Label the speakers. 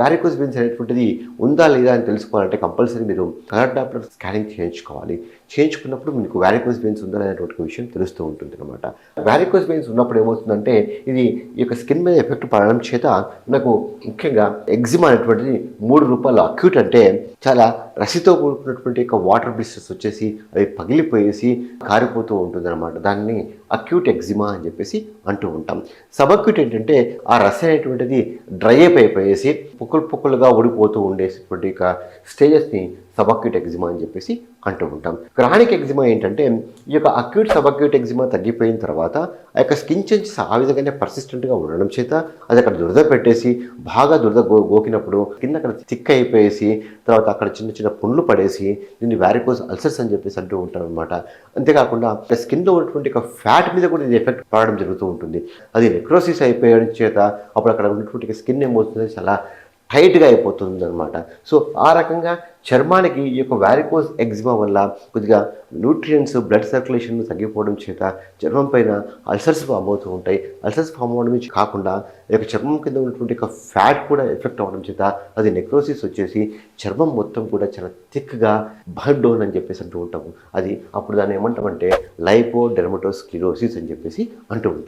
Speaker 1: Varicose veins అనేటువంటిది ఉందా లేదా అని తెలుసుకోవాలంటే కంపల్సరీ మీరు కలర్ డాప్లర్ స్కానింగ్ చేయించుకోవాలి. చేయించుకున్నప్పుడు మీకు వారికోస్ వెయిన్స్ ఉందా అనేటువంటి విషయం తెలుస్తూ ఉంటుంది అనమాట. వారికోస్ వెయిన్స్ ఉన్నప్పుడు ఏమవుతుందంటే ఇది ఈ యొక్క స్కిన్ మీద ఎఫెక్ట్ పడడం చేత మనకు ముఖ్యంగా ఎగ్జిమా అనేటువంటిది 3 రూపాయలు అక్యూట్ అంటే చాలా రసితో కూడుకున్నటువంటి యొక్క వాటర్ బ్లిస్టర్స్ వచ్చేసి అవి పగిలిపోయేసి కారిపోతూ ఉంటుందన్నమాట. దాన్ని అక్యూట్ ఎగ్జిమా అని చెప్పేసి అంటూ ఉంటాం. సబక్యూట్ ఏంటంటే ఆ రస అనేటువంటిది డ్రై అయిపోయేసి పుక్కులుగా ఊడిపోతూ ఉండేటువంటి యొక్క స్టేజెస్ని సబక్యూట్ ఎగ్జిమా అని చెప్పేసి అంటూ ఉంటాం. క్రానిక్ ఎగ్జిమా ఏంటంటే ఈ యొక్క అక్యూట్ సబక్యూట్ ఎగ్జిమా తగ్గిపోయిన తర్వాత ఆ యొక్క స్కిన్ చేంజెస్ ఆ విధంగానే పర్సిస్టెంట్గా ఉండడం చేత అది అక్కడ దురద పెట్టేసి బాగా దురద గోకినప్పుడు కింద అక్కడ థిక్ అయిపోయేసి తర్వాత అక్కడ చిన్న చిన్న పుండ్లు పడేసి దీన్ని వారికోస్ అల్సర్స్ అని చెప్పేసి అంటూ ఉంటారు అనమాట. అంతేకాకుండా స్కిన్లో ఉన్నటువంటి ఒక ఫ్యాట్ మీద కూడా ఇది ఎఫెక్ట్ పడడం జరుగుతూ ఉంటుంది. అది నెక్రోసిస్ అయిపోయడం చేత అప్పుడు అక్కడ ఉన్నటువంటి స్కిన్ ఏమవుతుంది చాలా టైట్గా అయిపోతుంది అనమాట. సో ఆ రకంగా చర్మానికి ఈ యొక్క వారికోస్ ఎగ్జిమా వల్ల కొద్దిగా న్యూట్రియంట్స్ బ్లడ్ సర్క్యులేషన్ తగ్గిపోవడం చేత చర్మం పైన అల్సర్స్ ఫామ్ అవుతూ ఉంటాయి. అల్సర్స్ ఫామ్ అవడమే కాకుండా ఈ యొక్క చర్మం కింద ఉన్నటువంటి ఒక ఫ్యాట్ కూడా ఎఫెక్ట్ అవ్వడం చేత అది నెక్రోసిస్ వచ్చేసి చర్మం మొత్తం కూడా చాలా థిక్గా బర్న్ డౌన్ అని చెప్పేసి అంటూ ఉంటాము. అది అప్పుడు దాన్ని ఏమంటామంటే లైపోడెర్మటోస్క్లిరోసిస్ అని చెప్పేసి అంటూ ఉంటాం.